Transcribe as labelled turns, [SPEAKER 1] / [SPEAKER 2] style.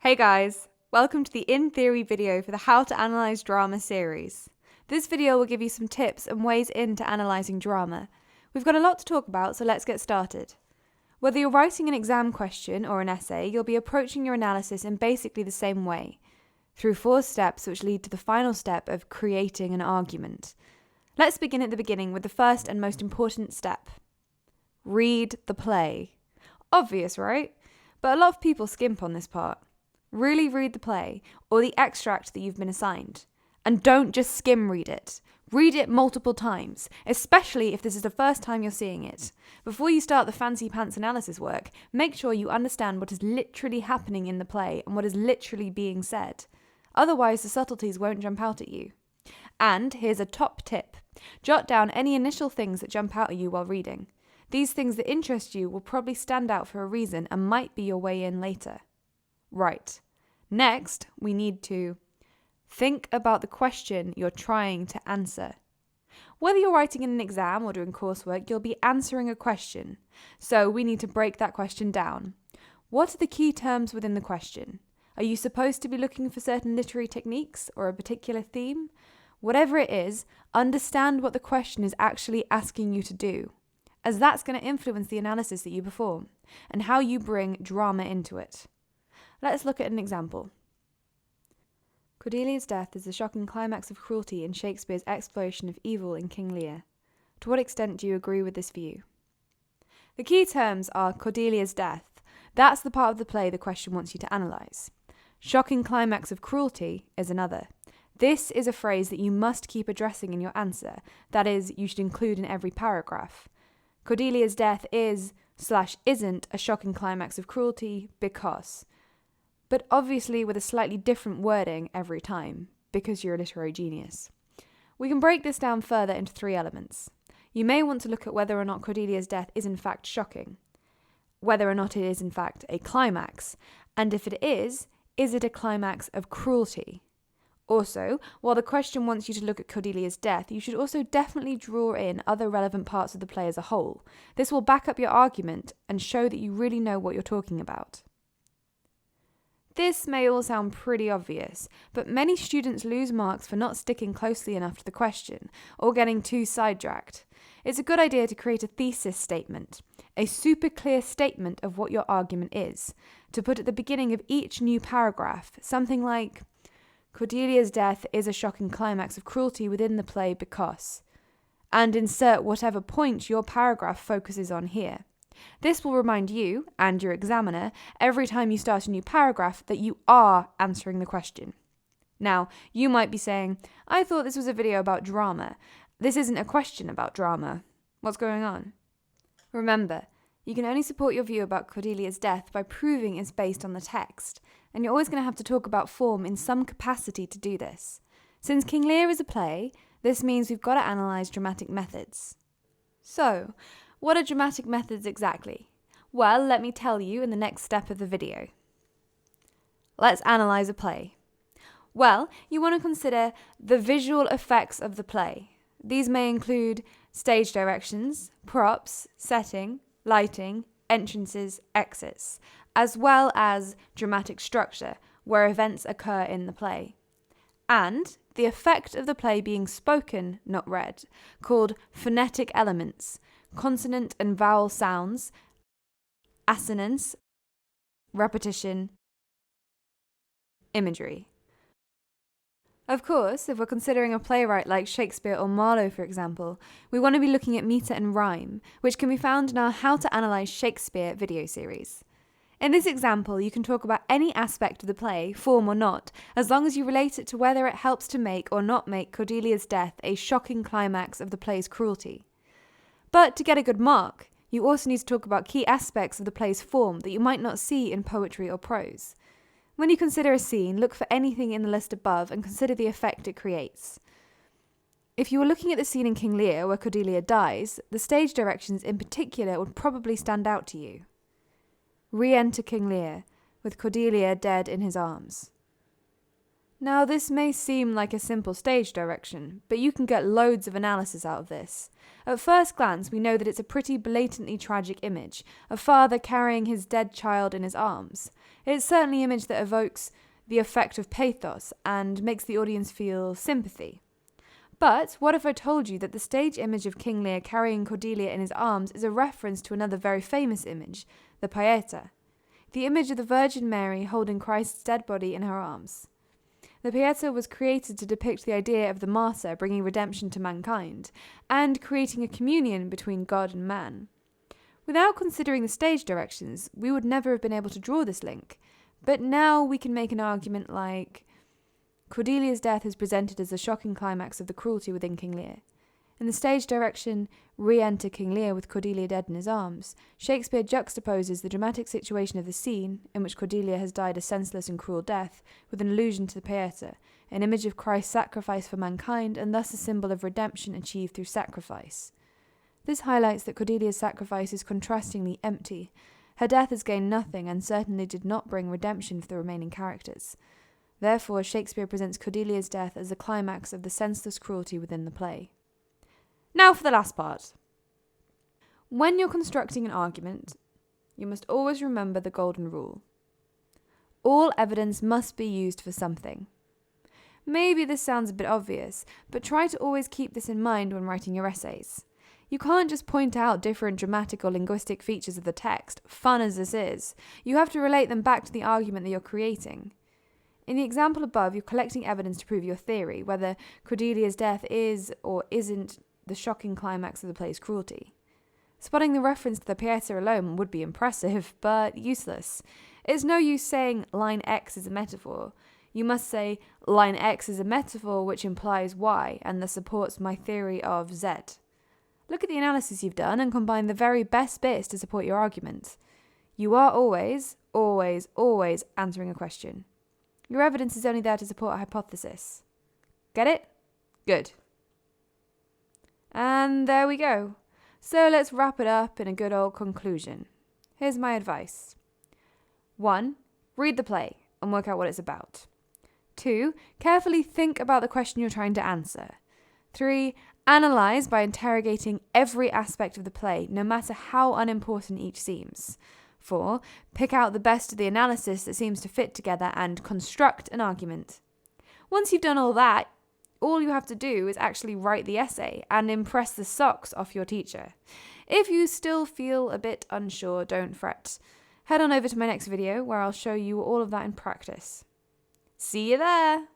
[SPEAKER 1] Hey guys, welcome to the In Theory video for the How to Analyze Drama series. This video will give you some tips and ways into analysing drama. We've got a lot to talk about, so let's get started. Whether you're writing an exam question or an essay, you'll be approaching your analysis in basically the same way, through 4 steps which lead to the final step of creating an argument. Let's begin at the beginning with the first and most important step. Read the play. Obvious, right? But a lot of people skimp on this part. Really read the play, or the extract that you've been assigned. And don't just skim read it. Read it multiple times, especially if this is the first time you're seeing it. Before you start the fancy pants analysis work, make sure you understand what is literally happening in the play and what is literally being said. Otherwise, the subtleties won't jump out at you. And here's a top tip. Jot down any initial things that jump out at you while reading. These things that interest you will probably stand out for a reason and might be your way in later. Right. Next, we need to think about the question you're trying to answer. Whether you're writing in an exam or doing coursework, you'll be answering a question. So we need to break that question down. What are the key terms within the question? Are you supposed to be looking for certain literary techniques or a particular theme? Whatever it is, understand what the question is actually asking you to do, as that's going to influence the analysis that you perform and how you bring drama into it. Let's look at an example. Cordelia's death is the shocking climax of cruelty in Shakespeare's exploration of evil in King Lear. To what extent do you agree with this view? The key terms are Cordelia's death. That's the part of the play the question wants you to analyse. Shocking climax of cruelty is another. This is a phrase that you must keep addressing in your answer. That is, you should include in every paragraph. Cordelia's death is/isn't a shocking climax of cruelty because... but obviously with a slightly different wording every time, because you're a literary genius. We can break this down further into 3 elements. You may want to look at whether or not Cordelia's death is in fact shocking, whether or not it is in fact a climax, and if it is it a climax of cruelty? Also, while the question wants you to look at Cordelia's death, you should also definitely draw in other relevant parts of the play as a whole. This will back up your argument and show that you really know what you're talking about. This may all sound pretty obvious, but many students lose marks for not sticking closely enough to the question or getting too sidetracked. It's a good idea to create a thesis statement, a super clear statement of what your argument is, to put at the beginning of each new paragraph, something like, Cordelia's death is a shocking climax of cruelty within the play because, and insert whatever point your paragraph focuses on here. This will remind you, and your examiner, every time you start a new paragraph that you are answering the question. Now, you might be saying, I thought this was a video about drama. This isn't a question about drama. What's going on? Remember, you can only support your view about Cordelia's death by proving it's based on the text, and you're always going to have to talk about form in some capacity to do this. Since King Lear is a play, this means we've got to analyse dramatic methods. So, what are dramatic methods exactly? Well, let me tell you in the next step of the video. Let's analyse a play. Well, you want to consider the visual effects of the play. These may include stage directions, props, setting, lighting, entrances, exits, as well as dramatic structure, where events occur in the play. And the effect of the play being spoken, not read, called phonetic elements, consonant and vowel sounds, assonance, repetition, imagery. Of course, if we're considering a playwright like Shakespeare or Marlowe, for example, we want to be looking at metre and rhyme, which can be found in our How to Analyse Shakespeare video series. In this example, you can talk about any aspect of the play, form or not, as long as you relate it to whether it helps to make or not make Cordelia's death a shocking climax of the play's cruelty. But to get a good mark, you also need to talk about key aspects of the play's form that you might not see in poetry or prose. When you consider a scene, look for anything in the list above and consider the effect it creates. If you were looking at the scene in King Lear where Cordelia dies, the stage directions in particular would probably stand out to you. Re-enter King Lear, with Cordelia dead in his arms. Now, this may seem like a simple stage direction, but you can get loads of analysis out of this. At first glance, we know that it's a pretty blatantly tragic image, a father carrying his dead child in his arms. It's certainly an image that evokes the effect of pathos and makes the audience feel sympathy. But what if I told you that the stage image of King Lear carrying Cordelia in his arms is a reference to another very famous image, the Pieta, the image of the Virgin Mary holding Christ's dead body in her arms. The Pieta was created to depict the idea of the martyr bringing redemption to mankind, and creating a communion between God and man. Without considering the stage directions, we would never have been able to draw this link, but now we can make an argument like, Cordelia's death is presented as a shocking climax of the cruelty within King Lear. In the stage direction, re-enter King Lear with Cordelia dead in his arms, Shakespeare juxtaposes the dramatic situation of the scene, in which Cordelia has died a senseless and cruel death, with an allusion to the Pieta, an image of Christ's sacrifice for mankind and thus a symbol of redemption achieved through sacrifice. This highlights that Cordelia's sacrifice is contrastingly empty. Her death has gained nothing and certainly did not bring redemption for the remaining characters. Therefore, Shakespeare presents Cordelia's death as the climax of the senseless cruelty within the play. Now for the last part. When you're constructing an argument, you must always remember the golden rule. All evidence must be used for something. Maybe this sounds a bit obvious, but try to always keep this in mind when writing your essays. You can't just point out different dramatic or linguistic features of the text, fun as this is. You have to relate them back to the argument that you're creating. In the example above, you're collecting evidence to prove your theory, whether Cordelia's death is or isn't the shocking climax of the play's cruelty. Spotting the reference to the Pieta alone would be impressive, but useless. It's no use saying line X is a metaphor. You must say line X is a metaphor which implies Y and thus supports my theory of Z. Look at the analysis you've done and combine the very best bits to support your argument. You are always, always, always answering a question. Your evidence is only there to support a hypothesis. Get it? Good. And there we go. So let's wrap it up in a good old conclusion. Here's my advice. 1. Read the play and work out what it's about. 2. Carefully think about the question you're trying to answer. 3. Analyze by interrogating every aspect of the play, no matter how unimportant each seems. 4. Pick out the best of the analysis that seems to fit together and construct an argument. Once you've done all that, all you have to do is actually write the essay and impress the socks off your teacher. If you still feel a bit unsure, don't fret. Head on over to my next video where I'll show you all of that in practice. See you there!